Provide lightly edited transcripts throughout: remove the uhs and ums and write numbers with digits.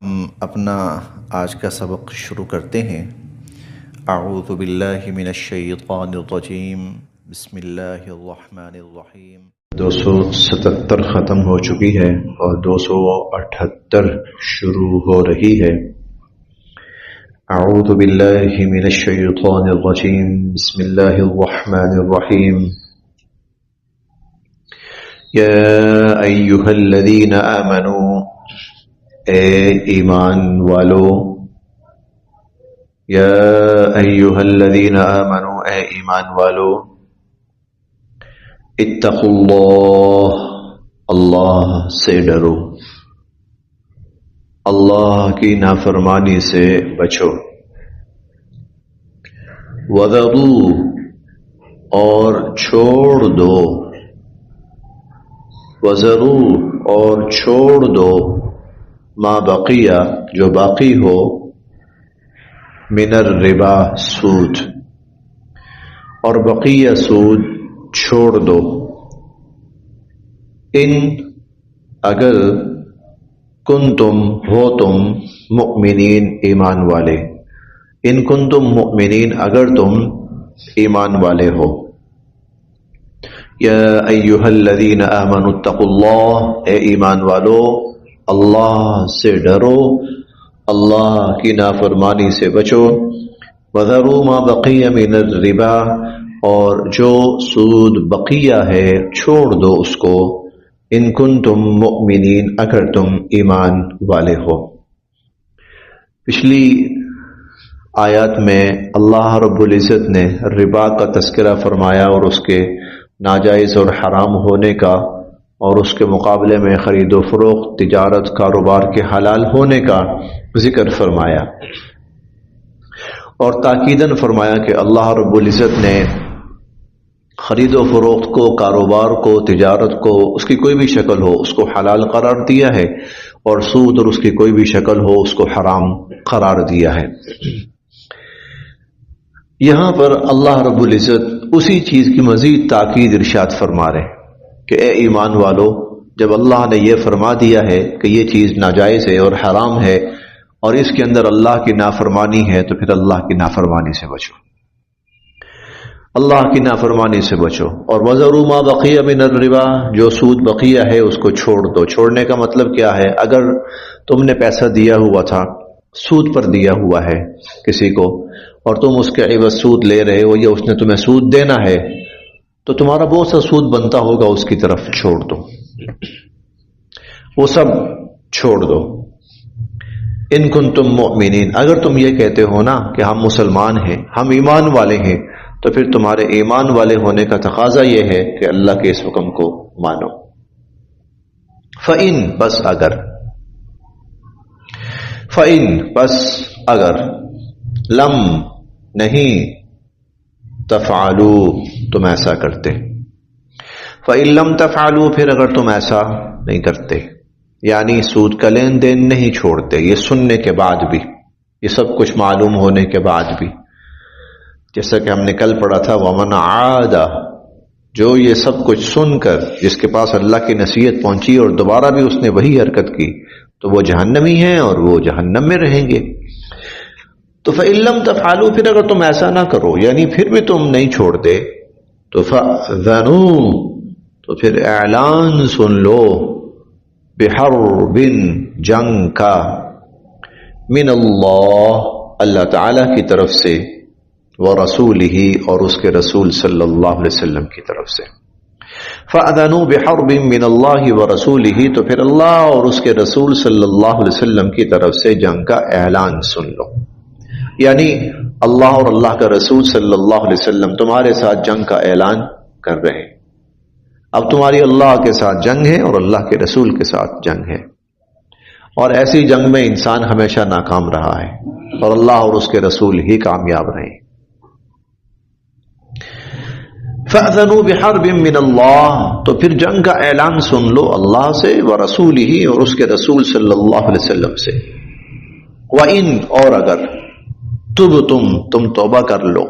ہم اپنا آج کا سبق شروع کرتے ہیں۔ اعوذ باللہ من الشیطان الرجیم، بسم اللہ الرحمن الرحیم۔ 277 ختم ہو چکی ہے اور 278 شروع ہو رہی ہے۔ اعوذ باللہ من الشیطان الرجیم، بسم اللہ الرحمن الرحیم۔ یا ایہا الذین آمنوا، اے ایمان والو، یا ایہا الذین آمنوا، اے ایمان والو، اتقوا اللہ، اللہ سے ڈرو، اللہ کی نافرمانی سے بچو، وذروا، اور چھوڑ دو، وذروا، اور چھوڑ دو، ما بقیہ، جو باقی ہو، من الربا، سود، اور بقیہ سود چھوڑ دو، ان، اگر، کنتم، ہو تم، مؤمنین، ایمان والے، ان کنتم مؤمنین، اگر تم ایمان والے ہو۔ یا ایہا الذین آمنوا اتقوا اللہ، اے ایمان والو، اللہ سے ڈرو، اللہ کی نافرمانی سے بچو، وذروا ما بقی من الربا، اور جو سود بقیہ ہے چھوڑ دو اس کو، ان کنتم مؤمنین، اگر تم ایمان والے ہو۔ پچھلی آیات میں اللہ رب العزت نے ربا کا تذکرہ فرمایا اور اس کے ناجائز اور حرام ہونے کا، اور اس کے مقابلے میں خرید و فروخت، تجارت، کاروبار کے حلال ہونے کا ذکر فرمایا، اور تاکیداً فرمایا کہ اللہ رب العزت نے خرید و فروخت کو، کاروبار کو، تجارت کو، اس کی کوئی بھی شکل ہو، اس کو حلال قرار دیا ہے، اور سود اور اس کی کوئی بھی شکل ہو اس کو حرام قرار دیا ہے۔ یہاں پر اللہ رب العزت اسی چیز کی مزید تاکید ارشاد فرما رہے کہ اے ایمان والو، جب اللہ نے یہ فرما دیا ہے کہ یہ چیز ناجائز ہے اور حرام ہے، اور اس کے اندر اللہ کی نافرمانی ہے، تو پھر اللہ کی نافرمانی سے بچو، اللہ کی نافرمانی سے بچو، اور وذروا ما بقی من الربا، جو سود بقیہ ہے اس کو چھوڑ دو۔ چھوڑنے کا مطلب کیا ہے؟ اگر تم نے پیسہ دیا ہوا تھا، سود پر دیا ہوا ہے کسی کو، اور تم اس کے عوض سود لے رہے ہو، یا اس نے تمہیں سود دینا ہے، تو تمہارا بہت سا سود بنتا ہوگا، اس کی طرف چھوڑ دو، وہ سب چھوڑ دو۔ ان کنتم مؤمنین، اگر تم یہ کہتے ہو نا کہ ہم مسلمان ہیں، ہم ایمان والے ہیں، تو پھر تمہارے ایمان والے ہونے کا تقاضا یہ ہے کہ اللہ کے اس حکم کو مانو۔ فَإِن، بس اگر، فَإِن، بس اگر، لم، نہیں، تفعلوا، تم ایسا کرتے، فَإِن لَمْ تَفْعَلُوا، پھر اگر تم ایسا نہیں کرتے، یعنی سود کا لین دین نہیں چھوڑتے، یہ سننے کے بعد بھی، یہ سب کچھ معلوم ہونے کے بعد بھی، جیسا کہ ہم نے کل پڑھا تھا، وَمَنْ عَادَ، جو یہ سب کچھ سن کر، جس کے پاس اللہ کی نصیحت پہنچی اور دوبارہ بھی اس نے وہی حرکت کی، تو وہ جہنمی ہیں اور وہ جہنم میں رہیں گے۔ تو فَإِن لَمْ تَفْعَلُوا، پھر اگر تم ایسا نہ کرو، یعنی پھر بھی تم نہیں چھوڑتے، تو فَأْذَنُوا، تو پھر اعلان سن لو، بِحَرْبٍ، جنگ کا، من اللہ، اللہ تعالی کی طرف سے، وَرَسُولِهِ، اور اس کے رسول صلی اللہ علیہ وسلم کی طرف سے۔ فَأْذَنُوا بِحَرْبٍ مِّنَ اللَّهِ وَرَسُولِهِ، تو پھر اللہ اور اس کے رسول صلی اللہ علیہ وسلم کی طرف سے جنگ کا اعلان سن لو، یعنی اللہ اور اللہ کا رسول صلی اللہ علیہ وسلم تمہارے ساتھ جنگ کا اعلان کر رہے ہیں۔ اب تمہاری اللہ کے ساتھ جنگ ہے اور اللہ کے رسول کے ساتھ جنگ ہے، اور ایسی جنگ میں انسان ہمیشہ ناکام رہا ہے، اور اللہ اور اس کے رسول ہی کامیاب رہے۔ فَأْذَنُوا بِحَرْبٍ مِّنَ اللَّهِ، تو پھر جنگ کا اعلان سن لو اللہ سے، وَرَسُولِهِ، اور اس کے رسول صلی اللہ علیہ وسلم سے۔ وَإِن، اور اگر، تم توبہ کر لو،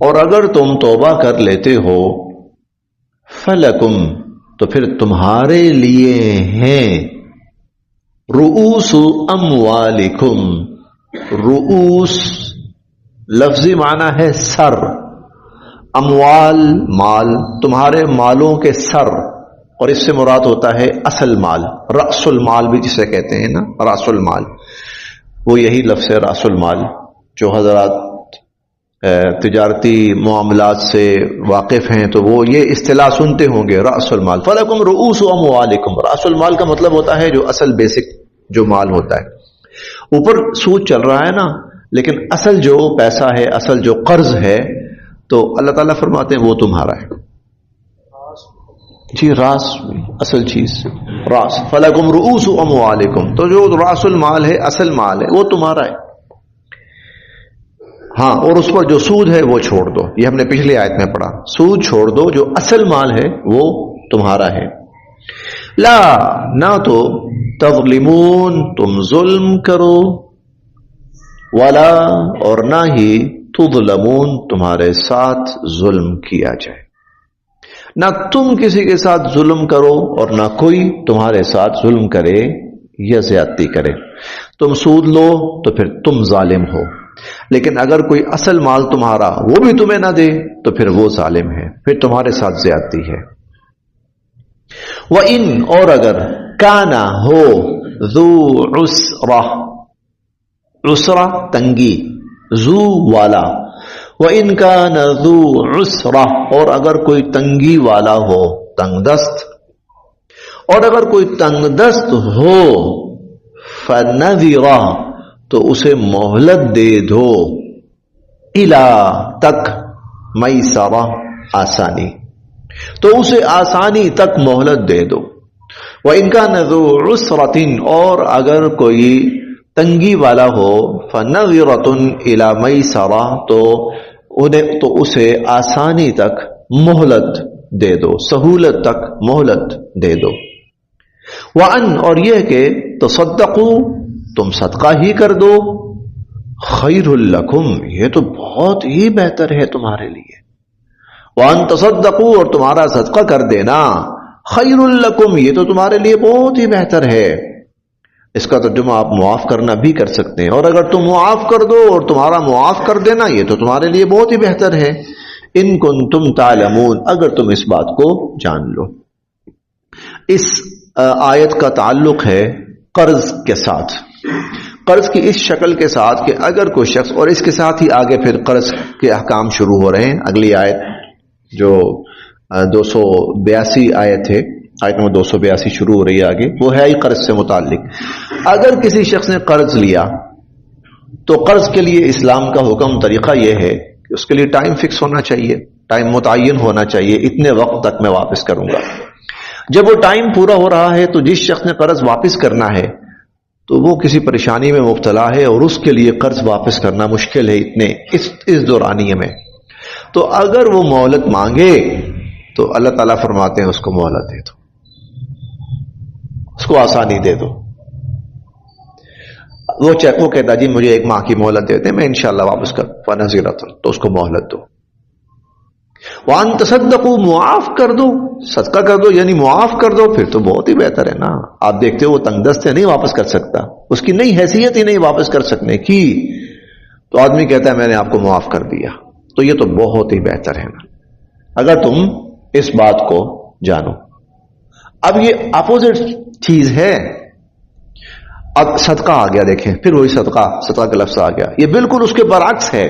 اور اگر تم توبہ کر لیتے ہو، فَلَكُمْ، تو پھر تمہارے لیے ہیں رؤوس اموالکم، رؤوس لفظی معنی ہے سر، اموال مال، تمہارے مالوں کے سر، اور اس سے مراد ہوتا ہے اصل مال، رأس المال بھی جسے کہتے ہیں نا، رأس المال، وہ یہی لفظ ہے رأس المال، جو حضرات تجارتی معاملات سے واقف ہیں تو وہ یہ اصطلاح سنتے ہوں گے، رأس المال، فلکم رؤوس اموالکم، رأس المال کا مطلب ہوتا ہے جو اصل بیسک جو مال ہوتا ہے، اوپر سود چل رہا ہے نا، لیکن اصل جو پیسہ ہے، اصل جو قرض ہے، تو اللہ تعالیٰ فرماتے ہیں وہ تمہارا ہے، جی راس اصل چیز، راس، فلکم رؤوس اموالکم، تو جو راس المال ہے، اصل مال ہے، وہ تمہارا ہے، ہاں، اور اس پر جو سود ہے وہ چھوڑ دو، یہ ہم نے پچھلی آیت میں پڑھا، سود چھوڑ دو، جو اصل مال ہے وہ تمہارا ہے، لا، نہ تو تظلمون، تم ظلم کرو، ولا، اور نہ ہی تظلمون، تمہارے ساتھ ظلم کیا جائے، نہ تم کسی کے ساتھ ظلم کرو اور نہ کوئی تمہارے ساتھ ظلم کرے یا زیادتی کرے، تم سود لو تو پھر تم ظالم ہو، لیکن اگر کوئی اصل مال تمہارا وہ بھی تمہیں نہ دے تو پھر وہ ظالم ہے، پھر تمہارے ساتھ زیادتی ہے، وَإِنْ، اور اگر، کانا، ہو، ذو عسرہ، عسرہ تنگی، ذو والا، وَإِنْ كَانَ ذُو عُسْرَةٍ، اور اگر کوئی تنگی والا ہو، تنگ دست، اور اگر کوئی تنگ دست ہو، فَنَذِرَةٌ، تو اسے مہلت دے دو، إِلَىٰ، تک، مَيْسَرَةٍ، آسانی، تو اسے آسانی تک مہلت دے دو، وَإِنْ كَانَ ذُو عُسْرَةٍ، اور اگر کوئی تنگی والا ہو، فَنَذِرَةٌ إِلَىٰ مَيْسَرَةٍ، تو اسے آسانی تک مہلت دے دو، سہولت تک مہلت دے دو، وَأَنْ، اور یہ کہ تَصَدَّقُوا، تم صدقہ ہی کر دو، خَيْرٌ لَكُمْ، یہ تو بہت ہی بہتر ہے تمہارے لیے، وَأَنْ تَصَدَّقُوا، اور تمہارا صدقہ کر دینا، خَيْرٌ لَكُمْ، یہ تو تمہارے لیے بہت ہی بہتر ہے، اس کا ترجمہ آپ معاف کرنا بھی کر سکتے ہیں، اور اگر تم معاف کر دو اور تمہارا معاف کر دینا یہ تو تمہارے لیے بہت ہی بہتر ہے، ان کنتم تعلمون، اگر تم اس بات کو جان لو۔ اس آیت کا تعلق ہے قرض کے ساتھ، قرض کی اس شکل کے ساتھ کہ اگر کوئی شخص، اور اس کے ساتھ ہی آگے پھر قرض کے احکام شروع ہو رہے ہیں، اگلی آیت جو 282 آیت ہے، آیت نمبر 282 شروع ہو رہی ہے آگے، وہ ہے ہی قرض سے متعلق۔ اگر کسی شخص نے قرض لیا تو قرض کے لیے اسلام کا حکم طریقہ یہ ہے کہ اس کے لیے ٹائم فکس ہونا چاہیے، ٹائم متعین ہونا چاہیے، اتنے وقت تک میں واپس کروں گا۔ جب وہ ٹائم پورا ہو رہا ہے تو جس شخص نے قرض واپس کرنا ہے تو وہ کسی پریشانی میں مبتلا ہے اور اس کے لیے قرض واپس کرنا مشکل ہے اس دورانیے میں، تو اگر وہ مہلت مانگے تو اللہ تعالیٰ فرماتے ہیں اس کو مہلت دے دو، اس کو آسانی دے دو۔ وہ کہتا جی مجھے 1 ماہ کی مہلت دیتے میں انشاءاللہ واپس کر، فنظرۃ، تو اس کو مہلت دو۔ وان تصدقوا، معاف کر دو، صدقہ کر دو، یعنی معاف کر دو، پھر تو بہت ہی بہتر ہے نا۔ آپ دیکھتے ہو وہ تنگ دست ہے، نہیں واپس کر سکتا، اس کی نہیں حیثیت ہی نہیں واپس کر سکنے کی، تو آدمی کہتا ہے میں نے آپ کو معاف کر دیا، تو یہ تو بہت ہی بہتر ہے نا، اگر تم اس بات کو جانو۔ اب یہ اپوزٹ چیز ہے، اب صدقہ آ گیا، دیکھیں پھر وہی صدقہ کا لفظ آ گیا، یہ بالکل اس کے برعکس ہے۔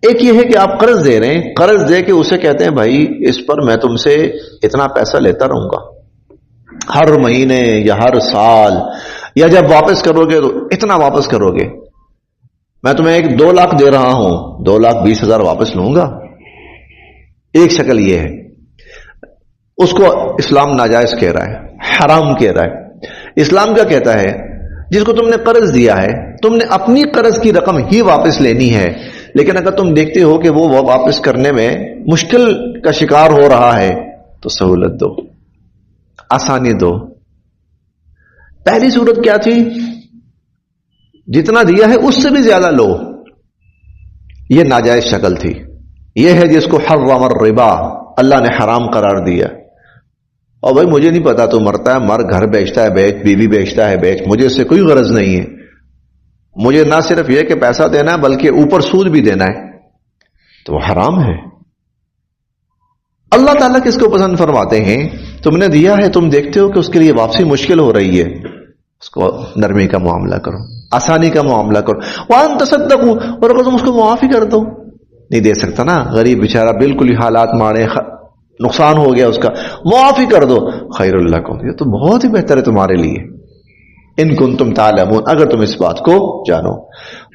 ایک یہ ہے کہ آپ قرض دے رہے ہیں، قرض دے کے اسے کہتے ہیں بھائی اس پر میں تم سے اتنا پیسہ لیتا رہوں گا ہر مہینے یا ہر سال، یا جب واپس کرو گے تو اتنا واپس کرو گے، میں تمہیں 2 لاکھ دے رہا ہوں، 2,20,000 واپس لوں گا۔ ایک شکل یہ ہے، اس کو اسلام ناجائز کہہ رہا ہے، حرام کہہ رہا ہے۔ اسلام کیا کہتا ہے؟ جس کو تم نے قرض دیا ہے تم نے اپنی قرض کی رقم ہی واپس لینی ہے، لیکن اگر تم دیکھتے ہو کہ وہ واپس کرنے میں مشکل کا شکار ہو رہا ہے تو سہولت دو، آسانی دو۔ پہلی صورت کیا تھی؟ جتنا دیا ہے اس سے بھی زیادہ لو، یہ ناجائز شکل تھی، یہ ہے جس کو حرم الربا، اللہ نے حرام قرار دیا۔ اور بھائی مجھے نہیں پتا تو مرتا ہے مر، گھر بیچتا ہے بیچ، بیوی بیچتا ہے بیچ، مجھے اس سے کوئی غرض نہیں ہے، مجھے نہ صرف یہ کہ پیسہ دینا ہے بلکہ اوپر سود بھی دینا ہے، تو وہ حرام ہے۔ اللہ تعالیٰ کس کو پسند فرماتے ہیں؟ تم نے دیا ہے، تم دیکھتے ہو کہ اس کے لیے واپسی مشکل ہو رہی ہے، اس کو نرمی کا معاملہ کرو، آسانی کا معاملہ کرو۔ وَأَن تَصَدَّقُوا، اور اگر تم اس کو معاف ہی کر دو، نہیں دے سکتا نا، غریب بیچارہ بالکل ہی حالات ماڑے، نقصان ہو گیا اس کا، معاف ہی کر دو، خیر لکم، یہ تو بہت ہی بہتر ہے تمہارے لیے، ان کنتم تعلمون، اگر تم اس بات کو جانو۔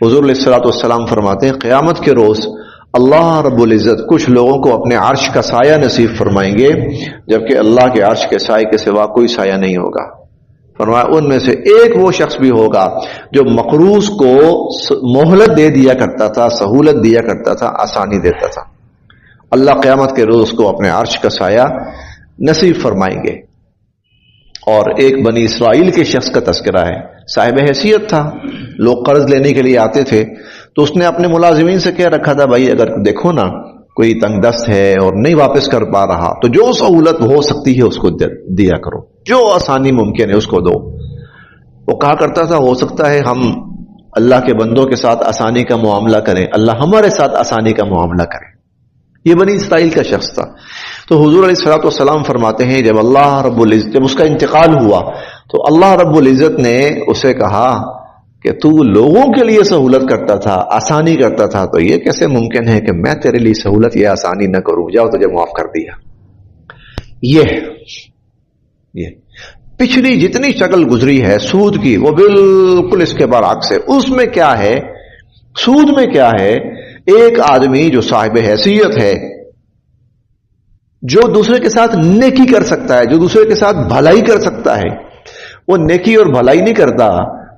حضور علیہ الصلوۃ والسلام فرماتے ہیں قیامت کے روز اللہ رب العزت کچھ لوگوں کو اپنے عرش کا سایہ نصیب فرمائیں گے، جبکہ اللہ کے عرش کے سائے کے سوا کوئی سایہ نہیں ہوگا۔ فرمایا ان میں سے ایک وہ شخص بھی ہوگا جو مقروض کو مہلت دے دیا کرتا تھا، سہولت دیا کرتا تھا، آسانی دیتا تھا، اللہ قیامت کے روز کو اپنے عرش کا سایہ نصیب فرمائیں گے۔ اور ایک بنی اسرائیل کے شخص کا تذکرہ ہے، صاحب حیثیت تھا، لوگ قرض لینے کے لیے آتے تھے تو اس نے اپنے ملازمین سے کہہ رکھا تھا بھائی اگر دیکھو نا کوئی تنگ دست ہے اور نہیں واپس کر پا رہا تو جو سہولت ہو سکتی ہے اس کو دیا کرو، جو آسانی ممکن ہے اس کو دو۔ وہ کہا کرتا تھا ہو سکتا ہے ہم اللہ کے بندوں کے ساتھ آسانی کا معاملہ کریں، اللہ ہمارے ساتھ آسانی کا معاملہ کرے۔ یہ بنی اسرائیل کا شخص تھا۔ تو حضور علیہ الصلوۃ والسلام فرماتے ہیں جب اللہ رب العزت، جب اس کا انتقال ہوا تو اللہ رب العزت نے اسے کہا کہ تو لوگوں کے لیے سہولت کرتا تھا، آسانی کرتا تھا، تو یہ کیسے ممکن ہے کہ میں تیرے لیے سہولت یا آسانی نہ کروں؟ جاؤ تجھے معاف کر دیا۔ یہ پچھلی جتنی شکل گزری ہے سود کی وہ بالکل اس کے برعکس ہے۔ اس میں کیا ہے؟ سود میں کیا ہے؟ ایک آدمی جو صاحب حیثیت ہے، جو دوسرے کے ساتھ نیکی کر سکتا ہے، جو دوسرے کے ساتھ بھلائی کر سکتا ہے، وہ نیکی اور بھلائی نہیں کرتا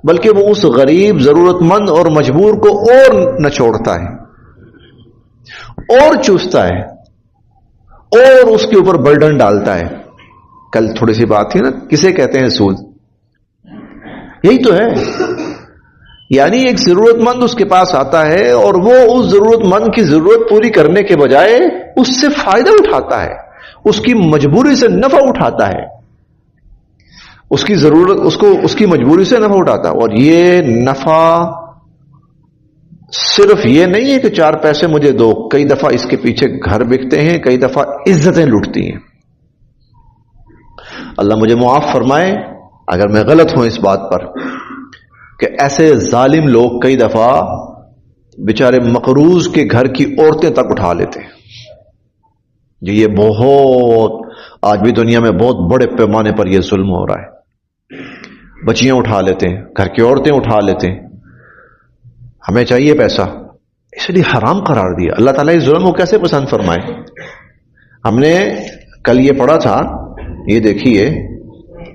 بلکہ وہ اس غریب، ضرورت مند اور مجبور کو اور نچوڑتا ہے اور چوستا ہے اور اس کے اوپر برڈن ڈالتا ہے۔ کل تھوڑی سی بات تھی نا، کسے کہتے ہیں سود؟ یہی تو ہے، یعنی ایک ضرورت مند اس کے پاس آتا ہے اور وہ اس ضرورت مند کی ضرورت پوری کرنے کے بجائے اس سے فائدہ اٹھاتا ہے، اس کی مجبوری سے نفع اٹھاتا ہے، اس کی ضرورت، اس کی مجبوری سے نفع اٹھاتا ہے۔ اور یہ نفع صرف یہ نہیں ہے کہ 4 پیسے مجھے دو، کئی دفعہ اس کے پیچھے گھر بکتے ہیں، کئی دفعہ عزتیں لوٹتی ہیں۔ اللہ مجھے معاف فرمائے اگر میں غلط ہوں اس بات پر کہ ایسے ظالم لوگ کئی دفعہ بیچارے مقروض کے گھر کی عورتیں تک اٹھا لیتے ہیں۔ جی یہ بہت آج بھی دنیا میں بہت بڑے پیمانے پر یہ ظلم ہو رہا ہے۔ بچیاں اٹھا لیتے ہیں، گھر کی عورتیں اٹھا لیتے ہیں، ہمیں چاہیے پیسہ، اس لیے حرام قرار دیا۔ اللہ تعالیٰ اس ظلم کو کیسے پسند فرمائے؟ ہم نے کل یہ پڑھا تھا، یہ دیکھیے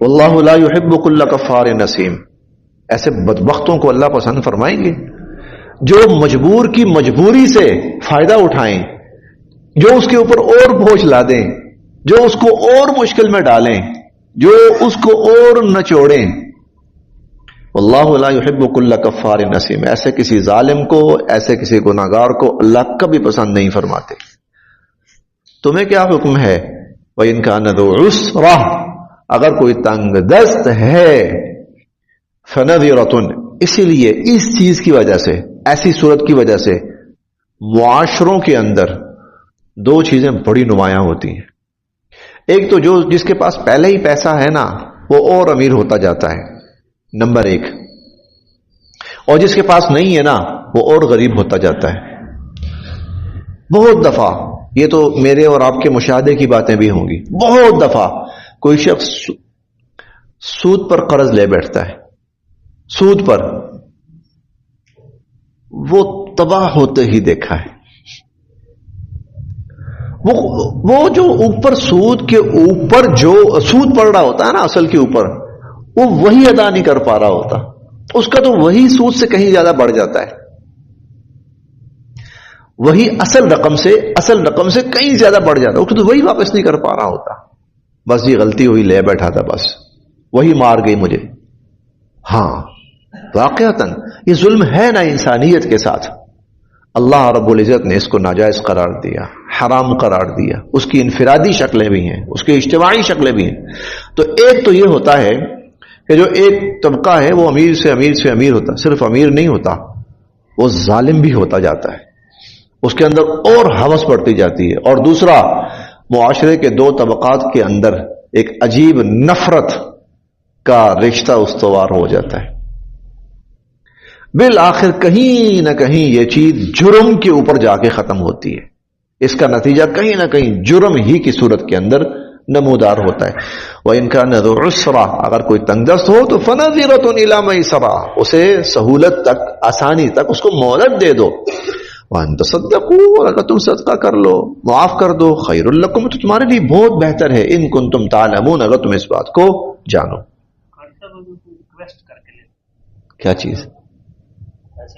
واللہ لا يحب كل کفار نسیم، ایسے بدبختوں کو اللہ پسند فرمائیں گے جو مجبور کی مجبوری سے فائدہ اٹھائیں، جو اس کے اوپر اور بوجھ لا دیں، جو اس کو اور مشکل میں ڈالیں، جو اس کو اور نچوڑیں۔ واللہ لا يحب كل کفار نسیم، ایسے کسی ظالم کو، ایسے کسی گناہگار کو اللہ کبھی پسند نہیں فرماتے۔ تمہیں کیا حکم ہے؟ وَإِن كَانَ ذُو عُسْرَةٍ، اگر کوئی تنگ دست ہے، فَنَذِرَةٌ، اسی لیے اس چیز کی وجہ سے، ایسی صورت کی وجہ سے معاشروں کے اندر 2 چیزیں بڑی نمایاں ہوتی ہیں۔ ایک تو جس کے پاس پہلے ہی پیسہ ہے نا وہ اور امیر ہوتا جاتا ہے، نمبر 1، اور جس کے پاس نہیں ہے نا وہ اور غریب ہوتا جاتا ہے۔ بہت دفعہ یہ تو میرے اور آپ کے مشاہدے کی باتیں بھی ہوں گی، بہت دفعہ کوئی شخص سود پر قرض لے بیٹھتا ہے، سود پر، وہ تباہ ہوتے ہی دیکھا ہے۔ وہ جو اوپر سود کے اوپر جو سود پڑ رہا ہوتا ہے نا اصل کے اوپر، وہ وہی ادا نہیں کر پا رہا ہوتا، اس کا تو وہی سود سے کہیں زیادہ بڑھ جاتا ہے، وہی اصل رقم سے کہیں زیادہ بڑھ جاتا ہے، اس کو تو وہی واپس نہیں کر پا رہا ہوتا، بس یہ غلطی ہوئی لے بیٹھا تھا، بس وہی مار گئی مجھے۔ ہاں واقعتاً یہ ظلم ہے نا انسانیت کے ساتھ، اللہ رب العزت نے اس کو ناجائز قرار دیا، حرام قرار دیا. اس کی انفرادی شکلیں بھی ہیں، اس کی اجتماعی شکلیں بھی ہیں. تو ایک تو یہ ہوتا ہے کہ جو ایک طبقہ ہے وہ امیر سے امیر سے امیر ہوتا، صرف امیر نہیں ہوتا، وہ ظالم بھی ہوتا جاتا ہے، اس کے اندر اور ہوس بڑھتی جاتی ہے. اور دوسرا، معاشرے کے دو طبقات کے اندر ایک عجیب نفرت کا رشتہ استوار ہو جاتا ہے. بالآخر کہیں نہ کہیں یہ چیز جرم کے اوپر جا کے ختم ہوتی ہے. اس کا نتیجہ کہیں نہ کہیں جرم ہی کی صورت کے اندر نمودار ہوتا ہے. وَإِنْ كَانَ ذُو عُسْرَةٍ، اگر کوئی تنگ دست ہو تو فَنَظِرَةٌ إِلَىٰ مَيْسَرَةٍ، اسے سہولت تک، آسانی تک اس کو مہلت دے دو. وَأَن تَصَدَّقُوا، اور اگر تم صدقہ کر لو، معاف کر دو، خَيْرٌ لَكُمْ، تو تمہارے لیے بہت بہتر ہے. إِن كُنتُمْ تَعْلَمُونَ، اگر تم اس بات کو جانو. کیا چیز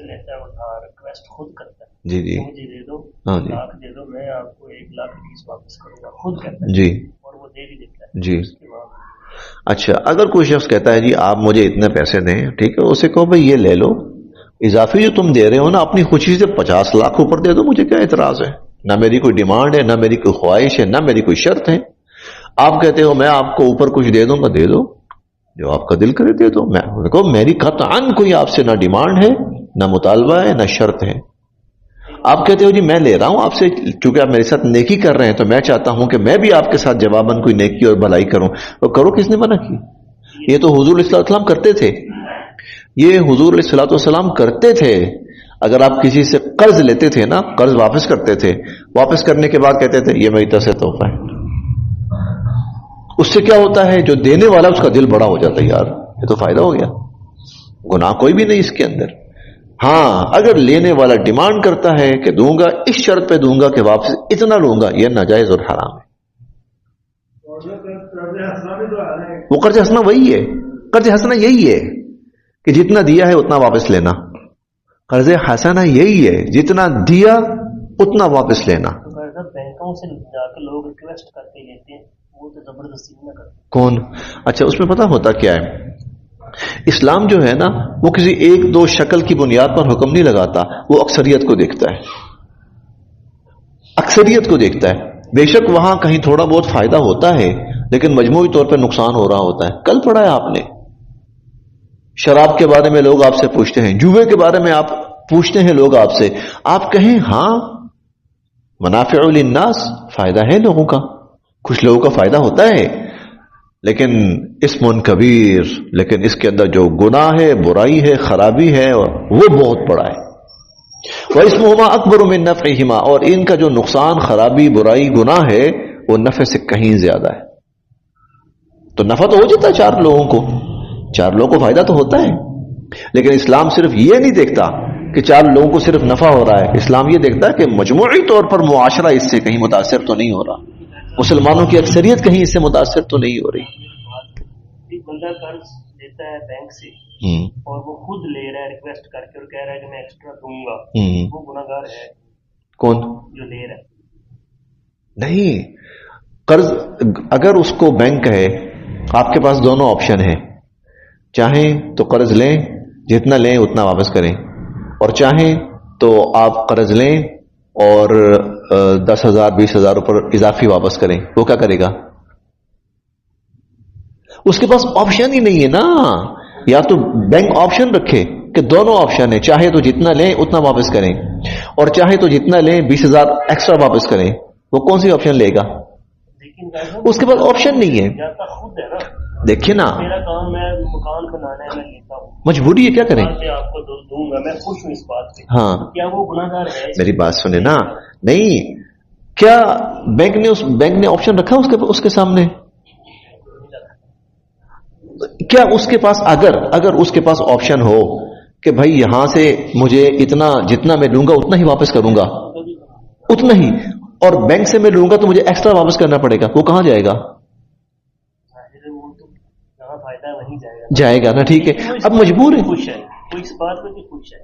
لیتا ہے ادھار، ریکویسٹ خود کرتا ہے، جی جی مجھے دے دو، ہاں جی لاکھ دے دو، میں آپ کو 1,00,000 فیس واپس کروں گا، خود کہتا ہے جی، اور وہ دے بھی دیتا ہے جی. اس کے بعد. اچھا، اگر کوئی شخص کہتا ہے جی آپ مجھے اتنے پیسے دیں، ٹھیک ہے، اسے کہو بھائی یہ لے لو، اضافی جو تم دے رہے ہو نا اپنی خوشی سے 50 لاکھ اوپر دے دو، مجھے کیا اعتراض ہے؟ نہ میری کوئی ڈیمانڈ ہے، نہ میری کوئی خواہش ہے، نہ میری کوئی شرط ہے. آپ کہتے ہو میں آپ کو اوپر کچھ دے دوں گا، دے دو، جو آپ کا دل کرے دے دو. میں دیکھو میری قطعاً کوئی آپ سے نہ ڈیمانڈ ہے، نہ مطالبہ ہے، نہ شرط ہے. آپ کہتے ہو جی میں لے رہا ہوں آپ سے، چونکہ آپ میرے ساتھ نیکی کر رہے ہیں تو میں چاہتا ہوں کہ میں بھی آپ کے ساتھ جواباً کوئی نیکی اور بھلائی کروں. اور کرو، کس نے منع کی؟ یہ تو حضور علیہ السلام کرتے تھے، یہ حضور علیہ السلام کرتے تھے. اگر آپ کسی سے قرض لیتے تھے نا، قرض واپس کرتے تھے، واپس کرنے کے بعد کہتے تھے یہ میری طرف سے تحفہ ہے. اس سے کیا ہوتا ہے، جو دینے والا اس کا دل بڑا ہو جاتا ہے، یار یہ تو فائدہ ہو گیا، گناہ کوئی بھی نہیں اس کے اندر. ہاں اگر لینے والا ڈیمانڈ کرتا ہے کہ دوں گا، اس شرط پہ دوں گا کہ واپس اتنا لوں گا، یہ ناجائز اور حرام ہے. وہ قرض حسنہ وہی ہے، قرض حسنہ یہی ہے کہ جتنا دیا ہے اتنا واپس لینا. قرض حسنہ یہی ہے، جتنا دیا اتنا واپس لینا. بینکوں سے جا کے لوگ ریکویسٹ کر کے لیتے ہیں، وہ تو زبردستی نہ کرتے. کون؟ اچھا، اس میں پتہ ہوتا کیا ہے، اسلام جو ہے نا وہ کسی ایک دو شکل کی بنیاد پر حکم نہیں لگاتا، وہ اکثریت کو دیکھتا ہے، اکثریت کو دیکھتا ہے. بے شک وہاں کہیں تھوڑا بہت فائدہ ہوتا ہے لیکن مجموعی طور پر نقصان ہو رہا ہوتا ہے. کل پڑھا ہے آپ نے، شراب کے بارے میں لوگ آپ سے پوچھتے ہیں، جوئے کے بارے میں آپ پوچھتے ہیں لوگ آپ سے، آپ کہیں ہاں منافع للناس، فائدہ ہے لوگوں کا، کچھ لوگوں کا فائدہ ہوتا ہے، لیکن اسم کبیر، لیکن اس کے اندر جو گناہ ہے، برائی ہے، خرابی ہے، وہ بہت بڑا ہے. وَإِسْمُهُمَا أَكْبَرُ مِن نَفْعِهِمَا، اور ان کا جو نقصان، خرابی، برائی، گناہ ہے وہ نفع سے کہیں زیادہ ہے. تو نفع تو ہو جاتا ہے چار لوگوں کو، چار لوگوں کو فائدہ تو ہوتا ہے، لیکن اسلام صرف یہ نہیں دیکھتا کہ چار لوگوں کو صرف نفع ہو رہا ہے. اسلام یہ دیکھتا ہے کہ مجموعی طور پر معاشرہ اس سے کہیں متاثر تو نہیں ہو رہا، مسلمانوں کی اکثریت کہیں اس سے متاثر تو نہیں ہو رہی. ایک بندہ قرض لیتا ہے بینک سے اور وہ خود لے رہا ہے ریکویسٹ کر کے اور کہہ رہا ہے کہ میں ایکسٹرا دوں گا، وہ گناہگار ہے. کون؟ جو لے رہا ہے. نہیں، قرض اگر اس کو بینک کہے آپ کے پاس دونوں آپشن ہیں، چاہیں تو قرض لیں، جتنا لیں اتنا واپس کریں، اور چاہیں تو آپ قرض لیں اور 10,000 20,000 اوپر اضافی واپس کریں. وہ کیا کرے گا؟ اس کے پاس آپشن ہی نہیں ہے نا. یا تو بینک آپشن رکھے کہ دونوں آپشن ہیں، چاہے تو جتنا لیں اتنا واپس کریں، اور چاہے تو جتنا لیں 20,000 ایکسٹرا واپس کریں. وہ کون سی آپشن لے گا؟ اس کے پاس آپشن نہیں ہے. دیکھیے نا، میرا کام میں مکان بنانا ہے، میں لیتا ہوں، مجبوری ہے، کیا کریں؟ آپ کو دوں گا، میں خوش ہوں اس بات سے. ہاں، کیا وہ گناہگار ہے؟ میری بات سنیں نا. نہیں، کیا بینک نے آپشن رکھا اس کے سامنے؟ کیا اس کے پاس اگر اس کے پاس آپشن ہو کہ بھائی یہاں سے مجھے اتنا، جتنا میں لوں گا اتنا ہی واپس کروں گا، اتنا ہی، اور بینک سے میں لوں گا تو مجھے ایکسٹرا واپس کرنا پڑے گا، وہ کہاں جائے گا؟ جائے گا نا. ٹھیک ہے، اب مجبور ہے،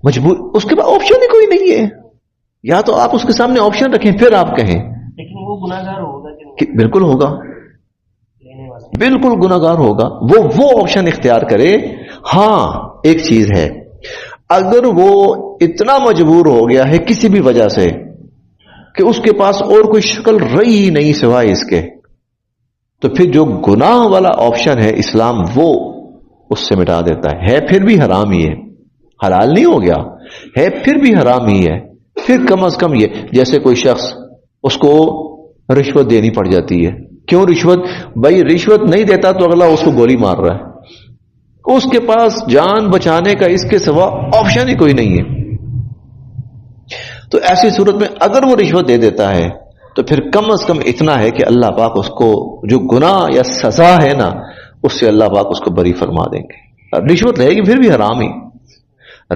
مجبور، اس کے بعد آپشن ہی کوئی نہیں ہے. یا تو آپ اس کے سامنے آپشن رکھیں پھر آپ کہیں، لیکن وہ گناہگار ہوگا. بالکل ہوگا، بالکل گناہگار ہوگا. وہ آپشن اختیار کرے. ہاں ایک چیز ہے، اگر وہ اتنا مجبور ہو گیا ہے کسی بھی وجہ سے کہ اس کے پاس اور کوئی شکل رہی ہی نہیں سوائے اس کے، تو پھر جو گناہ والا آپشن ہے اسلام وہ اس سے مٹا دیتا ہے پھر بھی حرام ہی ہے، حلال نہیں ہو گیا ہے، پھر بھی حرام ہی ہے. پھر کم از کم یہ، جیسے کوئی شخص اس کو رشوت دینی پڑ جاتی ہے. کیوں رشوت؟ بھائی رشوت نہیں دیتا تو اگلا اس کو گولی مار رہا ہے، اس کے پاس جان بچانے کا اس کے سوا آپشن ہی کوئی نہیں ہے. تو ایسی صورت میں اگر وہ رشوت دے دیتا ہے تو پھر کم از کم اتنا ہے کہ اللہ پاک اس کو جو گناہ یا سزا ہے نا اس سے اللہ پاک اس کو بری فرما دیں گے. رشوت رہے گی پھر بھی حرام ہی،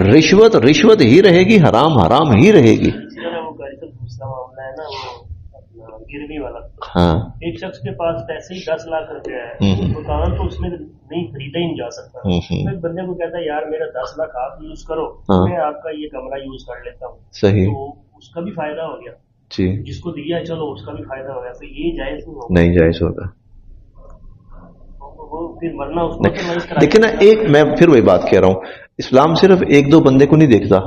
رشوت رشوت ہی رہے گی، حرام حرام ہی رہے گی. دوسرا معاملہ ہے نا وہ گروی والا. ہاں ایک شخص کے پاس پیسے ہی 10 لاکھ روپیہ ہے، مکان تو اس میں نہیں خریدا ہی نہیں جا سکتا. ایک بندے کو کہتا ہے یار میرا 10 لاکھ آپ یوز کرو، میں آپ کا یہ کمرہ یوز کر لیتا ہوں. صحیح، تو اس کا بھی فائدہ ہو گیا جی، جس کو دیا چلو اس کا بھی فائدہ ہو گیا. تو یہ جائز نہیں ہوگا؟ نہیں جائز ہوگا. پھر ورنہ اس کو دیکھیں نا، ایک میں پھر وہی بات کہہ رہا ہوں، اسلام صرف ایک دو بندے کو نہیں دیکھتا.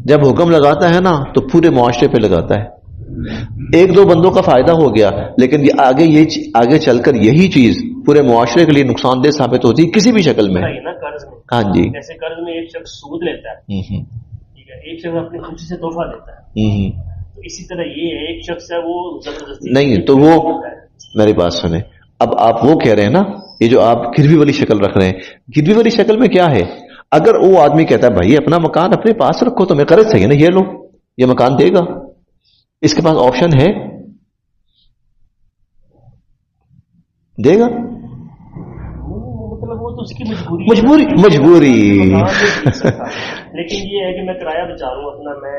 جب حکم لگاتا ہے نا تو پورے معاشرے پہ لگاتا ہے. ایک دو بندوں کا فائدہ ہو گیا لیکن یہ آگے چل کر یہی چیز پورے معاشرے کے لیے نقصان دہ ثابت ہوتی ہے کسی بھی شکل میں. ہاں جی، جیسے قرض میں ایک شخص سود لیتا ہے، ٹھیک ہے، ایک شخص اپنی خوشی سے تحفہ دیتا ہے. تو اسی طرح یہ ہے ایک شخص ہے وہ زبردستی نہیں، تو وہ میری بات سنیں. اب آپ وہ کہہ رہے ہیں نا، یہ جو آپ گروی والی شکل رکھ رہے ہیں، گروی والی شکل میں کیا ہے؟ اگر وہ آدمی کہتا ہے بھائی اپنا مکان اپنے پاس رکھو تو میں قرض چاہیے نا، یہ لو یہ مکان دے گا، اس کے پاس آپشن ہے، دے گا. مطلب وہ تو اس کی مجبوری لیکن یہ ہے کہ میں کرایہ بچا لوں اپنا، میں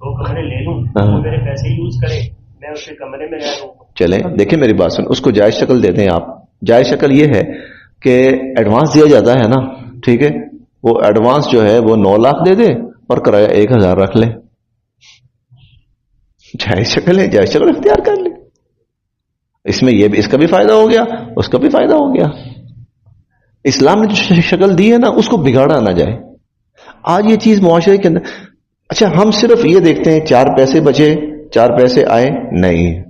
2 کمرے لے لوں، وہ میرے پیسے یوز کرے، میں اس کے کمرے میں رہ لوں. چلیں دیکھیں میری بات سن، اس کو جائز شکل دے دیں آپ. جائز شکل یہ ہے کہ ایڈوانس دیا جاتا ہے نا، ٹھیک ہے، وہ ایڈوانس جو ہے وہ 9 لاکھ دے دے اور کرایہ 1000 رکھ لے. جائز شکل ہے، جائز شکل اختیار کر لے. اس میں یہ بھی، اس کا بھی فائدہ ہو گیا اس کا بھی فائدہ ہو گیا. اسلام نے جو شکل دی ہے نا اس کو بگاڑا نہ جائے. آج یہ چیز معاشرے کے اندر، اچھا ہم صرف یہ دیکھتے ہیں 4 پیسے بچے 4 پیسے آئے، نہیں،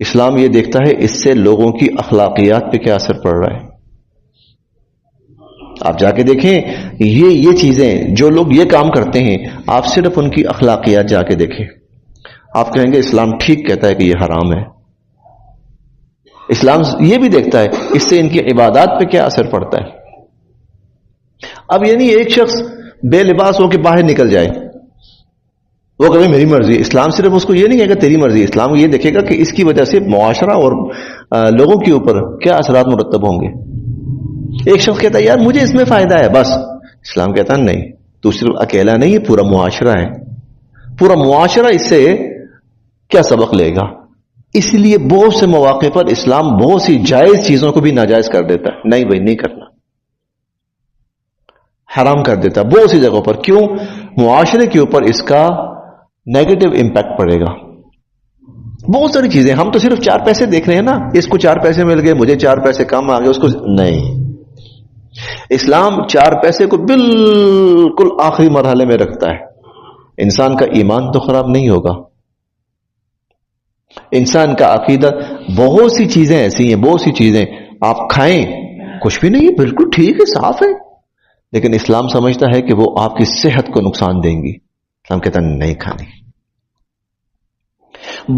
اسلام یہ دیکھتا ہے اس سے لوگوں کی اخلاقیات پہ کیا اثر پڑ رہا ہے. آپ جا کے دیکھیں یہ چیزیں جو لوگ یہ کام کرتے ہیں، آپ صرف ان کی اخلاقیات جا کے دیکھیں، آپ کہیں گے اسلام ٹھیک کہتا ہے کہ یہ حرام ہے. اسلام یہ بھی دیکھتا ہے اس سے ان کی عبادات پہ کیا اثر پڑتا ہے. اب یعنی ایک شخص بے لباس ہو کے باہر نکل جائے، وہ کہے میری مرضی. اسلام صرف اس کو یہ نہیں کہے گا تیری مرضی، اسلام یہ دیکھے گا کہ اس کی وجہ سے معاشرہ اور لوگوں کے اوپر کیا اثرات مرتب ہوں گے. ایک شخص کہتا ہے یار مجھے اس میں فائدہ ہے بس، اسلام کہتا ہے نہیں، تو صرف اکیلا نہیں، یہ پورا معاشرہ ہے، پورا معاشرہ اس سے کیا سبق لے گا. اس لیے بہت سے مواقع پر اسلام بہت سی جائز چیزوں کو بھی ناجائز کر دیتا ہے. نہیں بھائی نہیں کرنا، حرام کر دیتا بہت سی جگہوں پر. کیوں؟ معاشرے کے اوپر اس کا نیگیٹو امپیکٹ پڑے گا. بہت ساری چیزیں، ہم تو صرف 4 پیسے دیکھ رہے ہیں نا، اس کو 4 پیسے مل گئے، مجھے 4 پیسے کم آ گئے، اس کو نہیں. اسلام 4 پیسے کو بالکل آخری مرحلے میں رکھتا ہے. انسان کا ایمان تو خراب نہیں ہوگا، انسان کا عقیدہ، بہت سی چیزیں ایسی ہیں، بہت سی چیزیں آپ کھائیں کچھ بھی نہیں، بالکل ٹھیک ہے، صاف ہے، لیکن اسلام سمجھتا ہے کہ وہ آپ کی صحت کو نقصان دیں گی. اسلام کہتا ہے نہیں کھانی.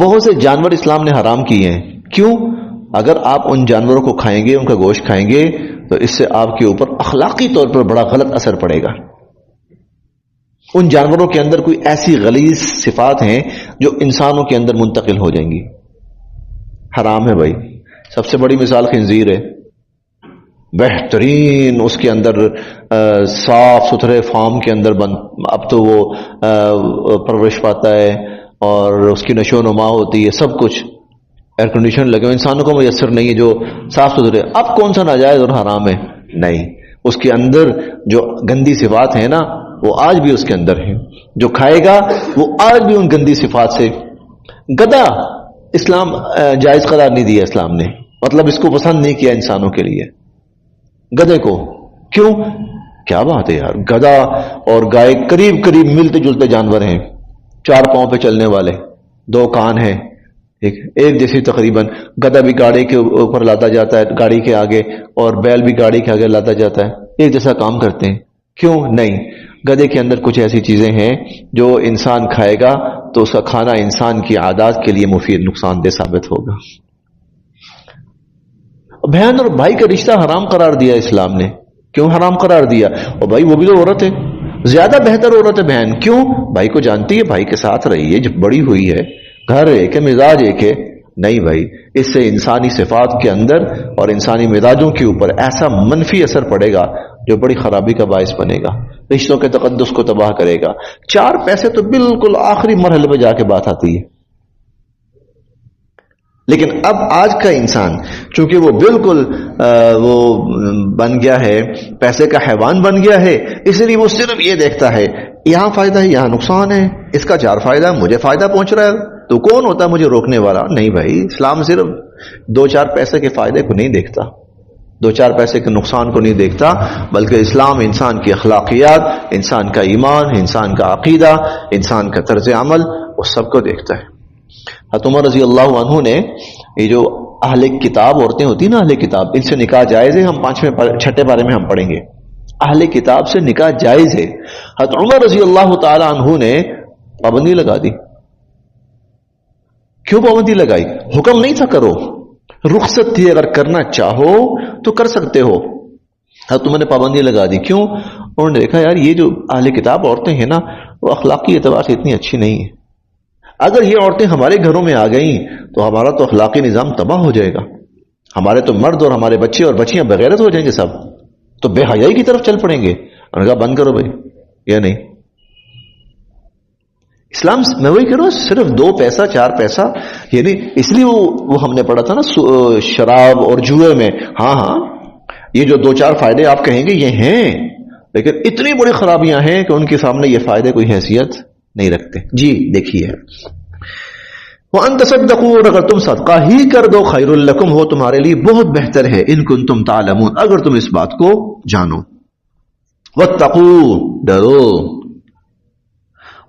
بہت سے جانور اسلام نے حرام کیے ہیں. کیوں؟ اگر آپ ان جانوروں کو کھائیں گے، ان کا گوشت کھائیں گے، تو اس سے آپ کے اوپر اخلاقی طور پر بڑا غلط اثر پڑے گا. ان جانوروں کے اندر کوئی ایسی غلیظ صفات ہیں جو انسانوں کے اندر منتقل ہو جائیں گی. حرام ہے بھائی. سب سے بڑی مثال خنزیر ہے، بہترین اس کے اندر صاف ستھرے فارم کے اندر اب تو وہ پرورش پاتا ہے اور اس کی نشو و نما ہوتی ہے، سب کچھ ایئر کنڈیشن لگے ہوئے، انسانوں کو میسر نہیں ہے جو صاف ستھرے. اب کون سا ناجائز اور حرام ہے؟ نہیں، اس کے اندر جو گندی صفات ہیں نا وہ آج بھی اس کے اندر ہیں. جو کھائے گا وہ آج بھی ان گندی صفات سے. گدھا اسلام جائز قرار نہیں دیا اسلام نے، مطلب اس کو پسند نہیں کیا انسانوں کے لیے گدھے کو. کیوں؟ کیا بات ہے یار، گدھا اور گائے قریب قریب ملتے جلتے جانور ہیں، 4 پاؤں پہ چلنے والے، 2 کان ہیں، ایک جیسی تقریباً. گدھا بھی گاڑی کے اوپر لادا جاتا ہے، گاڑی کے آگے، اور بیل بھی گاڑی کے آگے لادا جاتا ہے، ایک جیسا کام کرتے ہیں. کیوں نہیں؟ گدھے کے اندر کچھ ایسی چیزیں ہیں جو انسان کھائے گا تو اس کا کھانا انسان کی عادات کے لیے مفید، نقصان دہ ثابت ہوگا. بہن اور بھائی کا رشتہ حرام قرار دیا اسلام نے. کیوں حرام قرار دیا؟ اور بھائی وہ بھی تو عورت ہے، زیادہ بہتر عورت ہے بہن. کیوں؟ بھائی کو جانتی ہے، بھائی کے ساتھ رہی ہے، جب بڑی ہوئی ہے، گھر ایک ہے، مزاج ایک ہے. نہیں بھائی، اس سے انسانی صفات کے اندر اور انسانی مزاجوں کے اوپر ایسا منفی اثر پڑے گا جو بڑی خرابی کا باعث بنے گا، رشتوں کے تقدس کو تباہ کرے گا. 4 پیسے تو بالکل آخری مرحلے پہ جا کے بات آتی ہے. لیکن اب آج کا انسان چونکہ وہ بالکل وہ بن گیا ہے، پیسے کا حیوان بن گیا ہے، اس لیے وہ صرف یہ دیکھتا ہے یہاں فائدہ ہے، یہاں نقصان ہے، اس کا 4 فائدہ، مجھے فائدہ پہنچ رہا ہے، تو کون ہوتا ہے مجھے روکنے والا؟ نہیں بھائی، اسلام صرف 2-4 پیسے کے فائدے کو نہیں دیکھتا، 2-4 پیسے کے نقصان کو نہیں دیکھتا، بلکہ اسلام انسان کی اخلاقیات، انسان کا ایمان، انسان کا عقیدہ، انسان کا طرز عمل، وہ سب کو دیکھتا ہے. حضرت عمر رضی اللہ عنہ نے، یہ جو اہل کتاب عورتیں ہوتی نا، اہل کتاب، ان سے نکاح جائز ہے. ہم 6 پارے میں ہم پڑھیں گے، اہل کتاب سے نکاح جائز ہے. حضرت عمر رضی اللہ تعالی عنہ نے پابندی لگا دی. کیوں پابندی لگائی؟ حکم نہیں تھا کرو، رخصت تھی، اگر کرنا چاہو تو کر سکتے ہو. حضرت عمر نے پابندی لگا دی. کیوں؟ انہوں نے دیکھا یار یہ جو اہل کتاب عورتیں ہیں نا، وہ اخلاقی اعتبار سے اتنی اچھی نہیں ہیں. اگر یہ عورتیں ہمارے گھروں میں آ گئیں تو ہمارا تو اخلاقی نظام تباہ ہو جائے گا، ہمارے تو مرد اور ہمارے بچے اور بچیاں بغیرت ہو جائیں گے، سب تو بے حیائی کی طرف چل پڑیں گے. انہوں نے کہا بند کرو بھائی، یا نہیں. اسلام میں وہی کرو، صرف 2 پیسہ 4 پیسہ، یعنی اس لیے وہ ہم نے پڑھا تھا نا شراب اور جوئے میں. ہاں یہ جو 2-4 فائدے آپ کہیں گے یہ ہیں، لیکن اتنی بڑی خرابیاں ہیں کہ ان کے سامنے یہ فائدے کوئی حیثیت نہیں رکھتے. جی دیکھیے، وَأَن تَصَدَّقُوا، اور اگر تم صدقہ ہی کر دو، خَيْرٌ لَكُمْ، ہو تمہارے لیے بہت بہتر ہے، إِن كُنتُمْ تَعْلَمُونَ، اگر تم اس بات کو جانو. وَاتَّقُوا، ڈرو،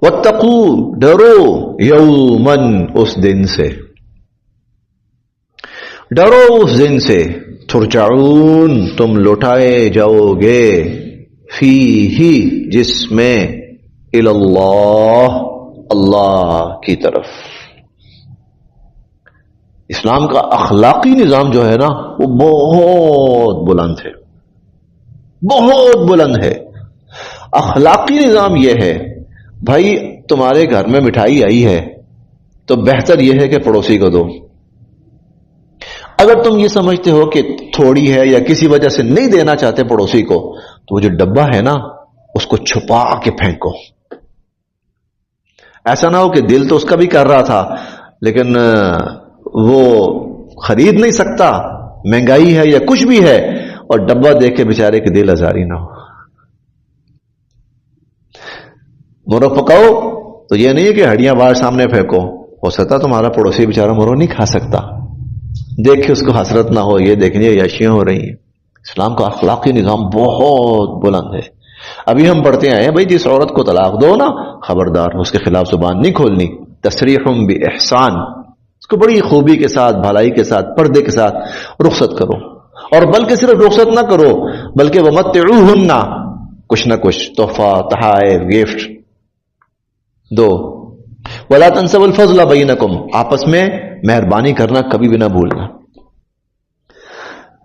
وَاتَّقُوا، ڈرو، يَوْمًا، اس دن سے، ڈرو اس دن سے، ترجعون، تم لوٹائے جاؤ گے، فیہ، جس میں، الی اللہ، اللہ کی طرف. اسلام کا اخلاقی نظام جو ہے نا وہ بہت بلند ہے، بہت بلند ہے. اخلاقی نظام یہ ہے بھائی، تمہارے گھر میں مٹھائی آئی ہے تو بہتر یہ ہے کہ پڑوسی کو دو. اگر تم یہ سمجھتے ہو کہ تھوڑی ہے یا کسی وجہ سے نہیں دینا چاہتے پڑوسی کو، تو وہ جو ڈبہ ہے نا اس کو چھپا کے پھینکو. ایسا نہ ہو کہ دل تو اس کا بھی کر رہا تھا لیکن وہ خرید نہیں سکتا، مہنگائی ہے یا کچھ بھی ہے، اور ڈبہ دیکھ کے بیچارے کے دل آزاری نہ ہو. مرو پکاؤ تو یہ نہیں ہے کہ ہڈیاں باہر سامنے پھینکو، ہو سکتا تمہارا پڑوسی بیچارہ مرو نہیں کھا سکتا، دیکھ کے اس کو حسرت نہ ہو، یہ دیکھنے یاشیاں ہو رہی ہیں. اسلام کا اخلاقی نظام بہت بلند ہے. ابھی ہم پڑھتے آئے ہیں بھائی، جس عورت کو طلاق دو نا، خبردار اس کے خلاف زبان نہیں کھولنی. تصریح باحسان، اس کو بڑی خوبی کے ساتھ، بھلائی کے ساتھ، پردے کے ساتھ رخصت کرو. اور بلکہ صرف رخصت نہ کرو بلکہ ومتعوہن، کچھ نہ کچھ تحفہ، تحائف، گفٹ دو. ولا تنسوا الفضل بینکم، آپس میں مہربانی کرنا کبھی بھی نہ بھولنا.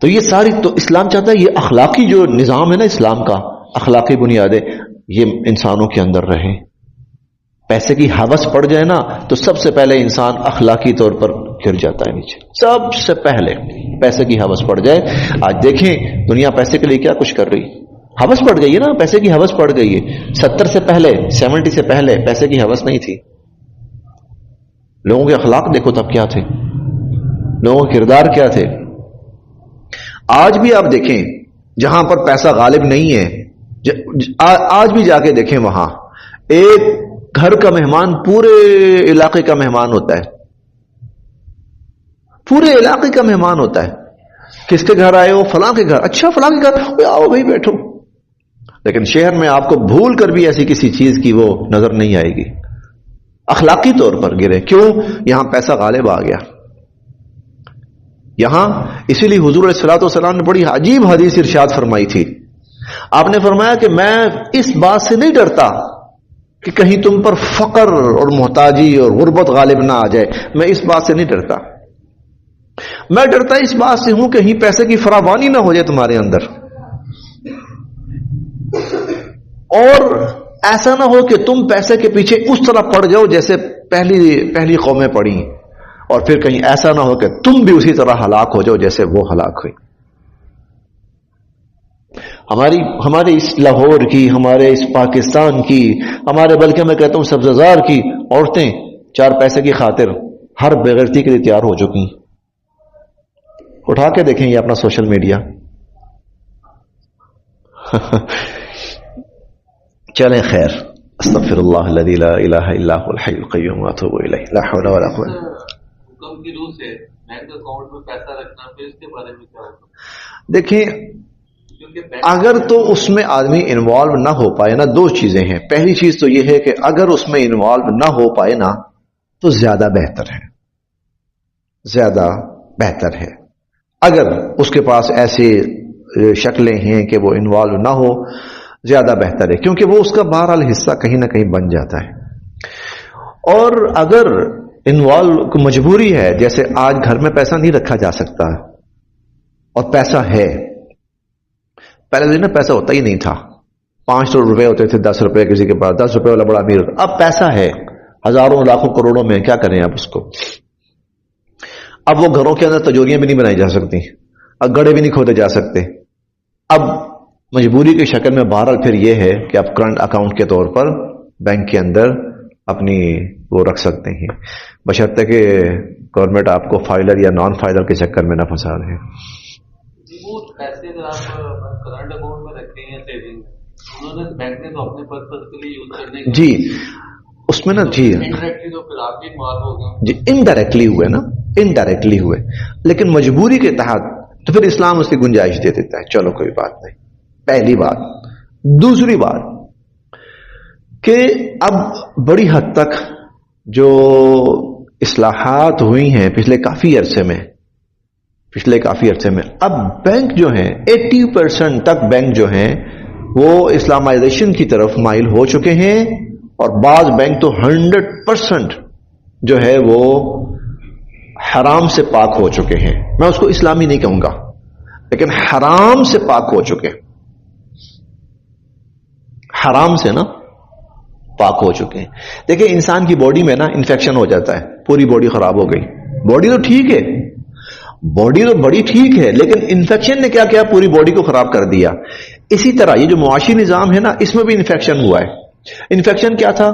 تو یہ ساری تو اسلام چاہتا ہے، یہ اخلاقی جو نظام ہے نا اسلام کا، اخلاقی بنیادیں یہ انسانوں کے اندر رہیں. پیسے کی ہوس پڑ جائے نا تو سب سے پہلے انسان اخلاقی طور پر گر جاتا ہے نیچے. سب سے پہلے پیسے کی ہوس پڑ جائے. آج دیکھیں دنیا پیسے کے لیے کیا کچھ کر رہی، ہوس پڑ گئی ہے نا، پیسے کی ہوس پڑ گئی ہے. 70 سے پہلے، 70 سے پہلے پیسے کی ہوس نہیں تھی. لوگوں کے اخلاق دیکھو تب کیا تھے، لوگوں کے کردار کیا تھے. آج بھی آپ دیکھیں جہاں پر پیسہ غالب نہیں ہے، آج بھی جا کے دیکھیں وہاں ایک گھر کا مہمان پورے علاقے کا مہمان ہوتا ہے، پورے علاقے کا مہمان ہوتا ہے. کس کے گھر آئے ہو؟ فلاں کے گھر. اچھا فلاں کے گھر، آؤ بھائی بیٹھو. لیکن شہر میں آپ کو بھول کر بھی ایسی کسی چیز کی وہ نظر نہیں آئے گی، اخلاقی طور پر گرے. کیوں؟ یہاں پیسہ غالب آ گیا. یہاں اسی لیے حضور علیہ الصلوۃ والسلام نے بڑی عجیب حدیث ارشاد فرمائی تھی. آپ نے فرمایا کہ میں اس بات سے نہیں ڈرتا کہ کہیں تم پر فقر اور محتاجی اور غربت غالب نہ آ جائے، میں اس بات سے نہیں ڈرتا. میں ڈرتا اس بات سے ہوں کہ کہیں پیسے کی فراوانی نہ ہو جائے تمہارے اندر، اور ایسا نہ ہو کہ تم پیسے کے پیچھے اس طرح پڑ جاؤ جیسے پہلی قومیں پڑی، اور پھر کہیں ایسا نہ ہو کہ تم بھی اسی طرح ہلاک ہو جاؤ جیسے وہ ہلاک ہوئی. ہمارے اس لاہور کی، ہمارے اس پاکستان کی، ہمارے بلکہ میں کہتا ہوں سبززار کی عورتیں 4 پیسے کی خاطر ہر بغیرتی کے لیے تیار ہو چکی. اٹھا کے دیکھیں یہ اپنا سوشل میڈیا. چلیں خیر، استغفر اللہ الذی لا الہ الا هو الحی القیوم واتوب الیہ، لا حول ولا قوت. حکم کی روح سے بینک اکاؤنٹ میں پیسہ رکھنا، پھر اس کے بارے میں کیا ہوگا؟ دیکھیں اگر تو اس میں آدمی انوالو نہ ہو پائے نا، 2 چیزیں ہیں. پہلی چیز تو یہ ہے کہ اگر اس میں انوالو نہ ہو پائے نا تو زیادہ بہتر ہے، زیادہ بہتر ہے. اگر اس کے پاس ایسی شکلیں ہیں کہ وہ انوالو نہ ہو، زیادہ بہتر ہے، کیونکہ وہ اس کا بہرحال حصہ کہیں نہ کہیں بن جاتا ہے. اور اگر انوالو مجبوری ہے، جیسے آج گھر میں پیسہ نہیں رکھا جا سکتا اور پیسہ ہے، پہلے دن میں پیسہ ہوتا ہی نہیں تھا، 500 روپے ہوتے تھے، 10 روپے کسی کے پاس، 10 روپے والا بڑا امیر. اب پیسہ ہے ہزاروں لاکھوں کروڑوں میں، کیا کریں اب اس کو؟ اب وہ گھروں کے اندر تجوریاں بھی نہیں بنائی جا سکتی، اب گڑے بھی نہیں کھودے جا سکتے. اب مجبوری کی شکل میں بہرحال پھر یہ ہے کہ آپ کرنٹ اکاؤنٹ کے طور پر بینک کے اندر اپنی وہ رکھ سکتے ہیں، بشرطے کہ گورنمنٹ آپ کو فائلر یا نان فائلر کے چکر میں نہ پھنسا رہے. وہ پیسے اگر آپ کرنٹ اکاؤنٹ میں رکھتے ہیں سیونگ، انہوں نے بینک نے تو اپنے پرپز کے لیے یوز کرنے کے، جی اس میں نا، جی انڈائریکٹلی تو پھر آپ بھی مال ہو گئے. جی انڈائریکٹلی ہوئے نا، انڈائریکٹلی ہوئے، لیکن مجبوری کے تحت تو پھر اسلام اس کی گنجائش دے دیتا ہے، چلو کوئی بات نہیں. پہلی بات. دوسری بات کہ اب بڑی حد تک جو اصلاحات ہوئی ہیں پچھلے کافی عرصے میں، اب بینک جو ہیں 80% تک بینک جو ہیں وہ اسلامائزیشن کی طرف مائل ہو چکے ہیں، اور بعض بینک تو 100% جو ہے وہ حرام سے پاک ہو چکے ہیں. میں اس کو اسلامی نہیں کہوں گا، لیکن حرام سے پاک ہو چکے، حرام سے نا پاک ہو چکے ہیں. دیکھیں انسان کی باڈی میں نا انفیکشن ہو جاتا ہے، پوری باڈی خراب ہو گئی، باڈی تو ٹھیک ہے، باڈی تو بڑی ٹھیک ہے، لیکن انفیکشن نے کیا کیا؟ پوری باڈی کو خراب کر دیا. اسی طرح یہ جو معاشی نظام ہے نا، اس میں بھی انفیکشن ہوا ہے. انفیکشن کیا تھا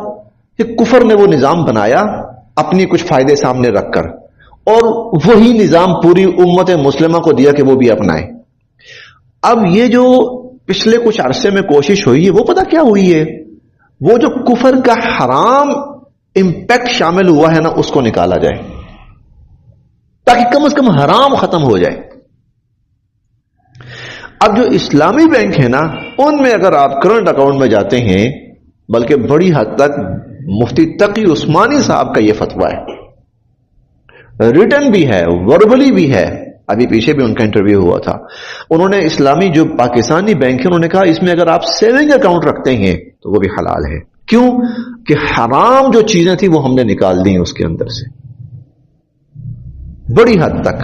کہ کفر نے وہ نظام بنایا اپنی کچھ فائدے سامنے رکھ کر، اور وہی نظام پوری امت مسلمہ کو دیا کہ وہ بھی اپنائے. اب یہ جو پچھلے کچھ عرصے میں کوشش ہوئی ہے، وہ پتہ کیا ہوئی ہے؟ وہ جو کفر کا حرام امپیکٹ شامل ہوا ہے نا، اس کو نکالا جائے تاکہ کم از کم حرام ختم ہو جائے. اب جو اسلامی بینک ہے نا، ان میں اگر آپ کرنٹ اکاؤنٹ میں جاتے ہیں، بلکہ بڑی حد تک مفتی تقی عثمانی صاحب کا یہ فتویٰ ہے، ریٹن بھی ہے، وربلی بھی ہے، ابھی پیچھے بھی ان کا انٹرویو ہوا تھا. انہوں نے اسلامی جو پاکستانی بینک ہے، انہوں نے کہا اس میں اگر آپ سیونگ اکاؤنٹ رکھتے ہیں تو وہ بھی حلال ہے. کیوں؟ کہ حرام جو چیزیں تھیں وہ ہم نے نکال دی اس کے اندر سے بڑی حد تک.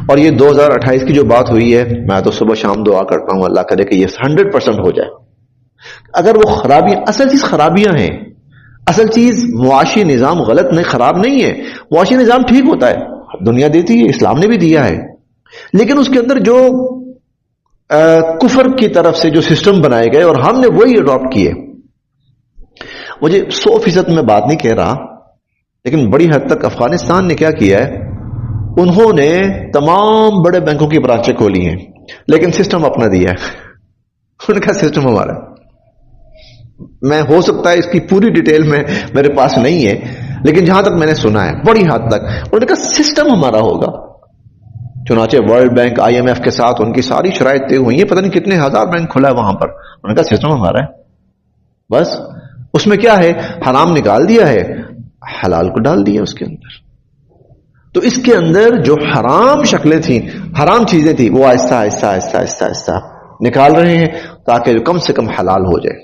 اور یہ 2028 کی جو بات ہوئی ہے، میں تو صبح شام دعا کرتا ہوں اللہ کرے کہ یہ 100% ہو جائے. اگر وہ خرابیاں، اصل چیز خرابیاں ہیں، اصل چیز معاشی نظام غلط نہیں، خراب نہیں ہے، معاشی نظام ٹھیک ہوتا ہے، دنیا دیتی ہے، اسلام نے بھی دیا ہے، لیکن اس کے اندر جو کفر کی طرف سے جو سسٹم بنائے گئے اور ہم نے وہی اڈاپٹ کیے. مجھے 100% میں بات نہیں کہہ رہا، لیکن بڑی حد تک افغانستان نے کیا کیا ہے، انہوں نے تمام بڑے بینکوں کی برانچیں کھولی ہیں، لیکن سسٹم اپنا دیا ہے. ان کا سسٹم ہمارا، میں ہو سکتا ہے اس کی پوری ڈیٹیل میں میرے پاس نہیں ہے، لیکن جہاں تک میں نے سنا ہے بڑی حد تک انہوں نے کہا سسٹم ہمارا ہوگا. چنانچہ ورلڈ بینک IMF کے ساتھ ان کی ساری شرائط طے ہوئی ہیں، پتہ نہیں کتنے ہزار بینک کھلا ہے وہاں پر. انہوں نے کہا سسٹم ہمارا ہے، بس اس میں کیا ہے، حرام نکال دیا ہے، حلال کو ڈال دیا اس کے اندر. تو اس کے اندر جو حرام شکلیں تھیں، حرام چیزیں تھیں، وہ آہستہ آہستہ آہستہ آہستہ آہستہ نکال رہے ہیں تاکہ کم سے کم حلال ہو جائے،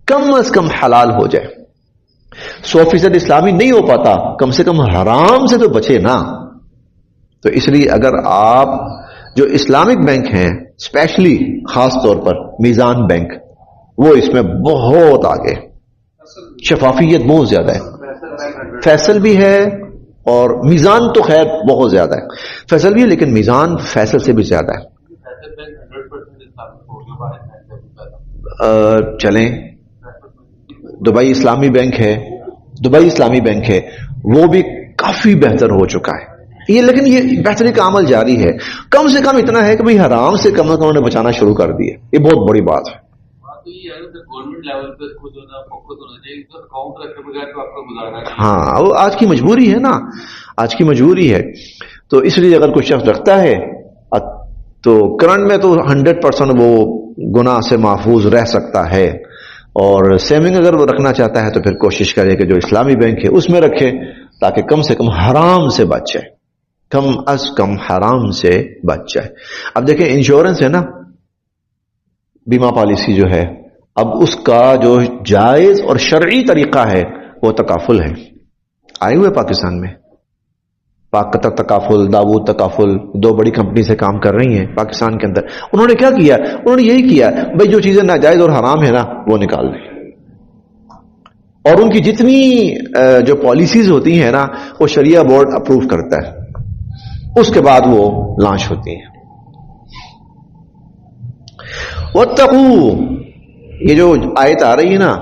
کم از کم حلال ہو جائے. 100% اسلامی نہیں ہو پاتا، کم سے کم حرام سے تو بچے نا. تو اس لیے اگر آپ جو اسلامک بینک ہیں، اسپیشلی خاص طور پر میزان بینک، وہ اس میں بہت آگے، شفافیت بہت زیادہ ہے. فیصل بھی ہے اور میزان تو خیر بہت زیادہ ہے، فیصل بھی ہے لیکن میزان فیصل سے بھی زیادہ ہے. چلیں دبئی اسلامی بینک ہے، دبئی اسلامی بینک ہے، وہ بھی کافی بہتر ہو چکا ہے یہ، لیکن یہ بہتری کا عمل جاری ہے. کم سے کم اتنا ہے کہ بھئی حرام سے کم از کم انہوں نے بچانا شروع کر دیا، یہ بہت بڑی بات ہے. گورنمنٹ لیول پہ خود فوکس ہونا چاہیے، اکاؤنٹ رکھے بغیر تو آپ کو گزارنا چاہیے. ہاں وہ آج کی مجبوری ہے نا، آج کی مجبوری ہے. تو اس لیے اگر کوئی شخص رکھتا ہے تو کرنٹ میں تو 100% وہ گناہ سے محفوظ رہ سکتا ہے. اور سیونگ اگر وہ رکھنا چاہتا ہے تو پھر کوشش کرے کہ جو اسلامی بینک ہے اس میں رکھے تاکہ کم سے کم حرام سے بچ جائے، کم از کم حرام سے بچ جائے. اب دیکھیں انشورنس ہے نا، بیمہ پالیسی جو ہے، اب اس کا جو جائز اور شرعی طریقہ ہے وہ تکافل ہے. آئے ہوئے پاکستان میں پاک قطر تکافل، داود تکافل، 2 بڑی کمپنی سے کام کر رہی ہیں پاکستان کے اندر. انہوں نے کیا کیا، انہوں نے یہی کیا بھئی جو چیزیں ناجائز اور حرام ہے نا وہ نکال دیں، اور ان کی جتنی جو پالیسیز ہوتی ہیں نا وہ شریعہ بورڈ اپروو کرتا ہے، اس کے بعد وہ لانچ ہوتی ہیں. واتقوا، یہ جو آیت آ رہی ہے نا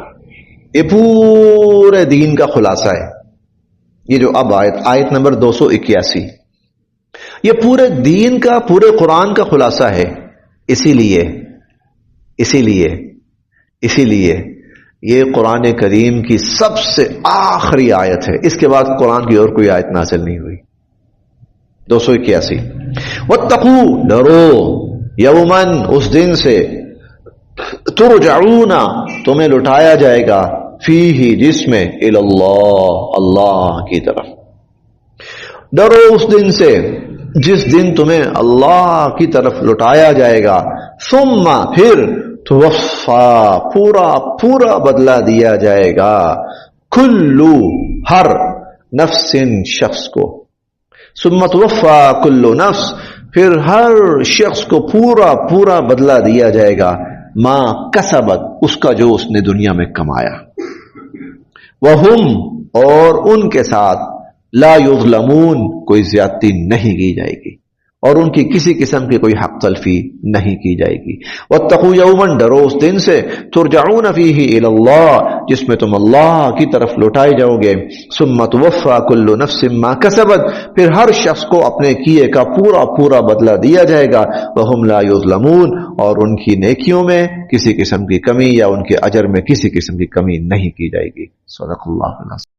یہ پورے دین کا خلاصہ ہے. یہ جو اب آیت نمبر 281، یہ پورے دین کا، پورے قرآن کا خلاصہ ہے. اسی لیے یہ قرآن کریم کی سب سے آخری آیت ہے. اس کے بعد قرآن کی اور کوئی آیت نازل نہیں ہوئی. 281، واتقوا، ڈرو، یومن، اس دن سے، ترجعون، تمہیں لٹایا جائے گا، فیہ، جس میں، اللہ، اللہ کی طرف. ڈرو اس دن سے جس دن تمہیں اللہ کی طرف لٹایا جائے گا. ثم، پھر، توفا، پورا بدلہ دیا جائے گا، کلو، ہر، نفس، شخص کو. ثم توفا کلو نفس، پھر ہر شخص کو پورا بدلہ دیا جائے گا، ما کسبت، اس کا جو اس نے دنیا میں کمایا. وہم، اور ان کے ساتھ، لا یظلمون، کوئی زیادتی نہیں کی جائے گی، اور ان کی کسی قسم کی کوئی حق تلفی نہیں کی جائے گی. واتقوا یوما، ڈرو اس دن سے، ترجعون فیہ الی اللہ، جس میں تم اللہ کی طرف لوٹائے جاؤ گے. ثم توفا کل نفس ما کسبت، پھر ہر شخص کو اپنے کیے کا پورا بدلہ دیا جائے گا. وہم لا یظلمون، اور ان کی نیکیوں میں کسی قسم کی کمی یا ان کے اجر میں کسی قسم کی کمی نہیں کی جائے گی. صدق اللہ العظیم.